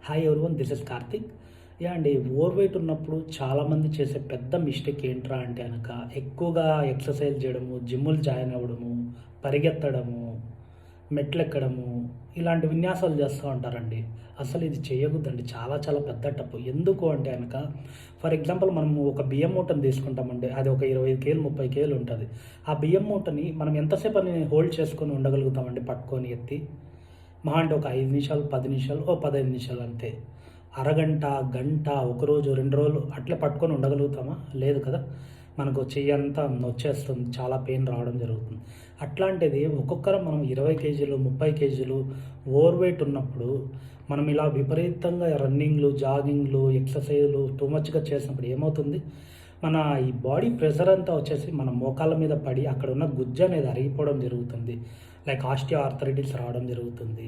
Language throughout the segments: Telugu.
Hi everyone, this is Karthik. అండి, ఓవర్ వెయిట్ ఉన్నప్పుడు చాలామంది చేసే పెద్ద మిస్టేక్ ఏంట్రా అంటే కనుక ఎక్కువగా ఎక్సర్సైజ్ చేయడము, జిమ్ములు జాయిన్ అవ్వడము, పరిగెత్తడము, మెట్లెక్కడము, ఇలాంటి విన్యాసాలు చేస్తూ ఉంటారండి. అసలు ఇది చేయకూడదండి. చాలా చాలా పెద్ద తప్పు. ఎందుకు అంటే కనుక ఫర్ ఎగ్జాంపుల్ మనము ఒక బియ్యం మూటను తీసుకుంటామండి. అది ఒక 25 కేలు 30 కేలు ఉంటుంది. ఆ బియ్యం మూటని మనం ఎంతసేపు అని హోల్డ్ చేసుకొని ఉండగలుగుతామండి, పట్టుకొని ఎత్తి? మహా అంటే ఒక 5 నిమిషాలు, 10 నిమిషాలు, ఓ 15 నిమిషాలు అంతే. అరగంట, గంట, ఒకరోజు, 2 రోజులు అట్లే పట్టుకొని ఉండగలుగుతామా? లేదు కదా! మనకు చెయ్యంతా నొచ్చేస్తుంది. చాలా పెయిన్ రావడం జరుగుతుంది. అట్లాంటిది ఒక్కొక్కరం మనం 20 కేజీలు, 30 కేజీలు ఓవర్ వెయిట్ ఉన్నప్పుడు మనం ఇలా విపరీతంగా రన్నింగ్‌లు, జాగింగ్‌లు, ఎక్సర్‌సైజులు టూ మచ్‌గా చేసినప్పుడు ఏమవుతుంది? మన ఈ బాడీ ప్రెషర్ అంతా వచ్చేసి మన మోకాళ్ళ మీద పడి అక్కడున్న గుజ్జు అనేది అరిగిపోవడం జరుగుతుంది. లైక్ ఆస్టియో ఆర్థరైటిస్ రావడం జరుగుతుంది.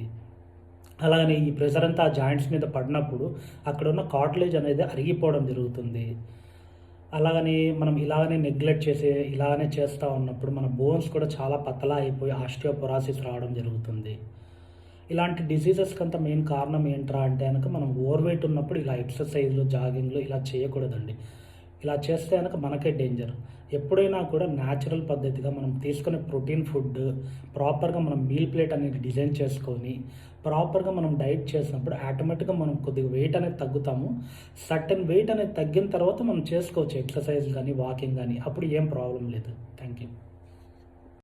అలాగనే ఈ ప్రెషర్ అంతా ఆ జాయింట్స్ మీద పడినప్పుడు అక్కడున్న కార్టిలేజ్ అనేది అరిగిపోవడం జరుగుతుంది. అలాగని మనం ఇలాగనే నెగ్లెక్ట్ చేసి ఇలాగనే చేస్తూ ఉన్నప్పుడు మన బోన్స్ కూడా చాలా పతలా అయిపోయి ఆస్టియోపొరాసిస్ రావడం జరుగుతుంది. ఇలాంటి డిసీజెస్‌కంతా మెయిన్ కారణం ఏంట్రా అంటే గనక మనం ఓవర్ వెయిట్ ఉన్నప్పుడు ఇలా ఎక్సర్‌సైజ్‌లు, జాగింగ్‌లు ఇలా చేయకూడదండి. ఇలా చేస్తే గనక మనకే డేంజర్. ఎప్పుడైనా కూడా న్యాచురల్ పద్ధతిగా మనం తీసుకునే ప్రోటీన్ ఫుడ్ ప్రాపర్‌గా మనం మీల్ ప్లేట్ అనేది డిజైన్ చేసుకొని, ప్రాపర్‌గా మనం డైట్ చేసినప్పుడు ఆటోమేటిక్‌గా మనం కొద్దిగా వెయిట్ అనేది తగ్గుతాము. సర్టెన్ వెయిట్ అనేది తగ్గిన తర్వాత మనం చేసుకోవచ్చు ఎక్సర్‌సైజ్ గానీ, వాకింగ్ గానీ. అప్పుడు ఏం ప్రాబ్లమ్ లేదు. Thank you.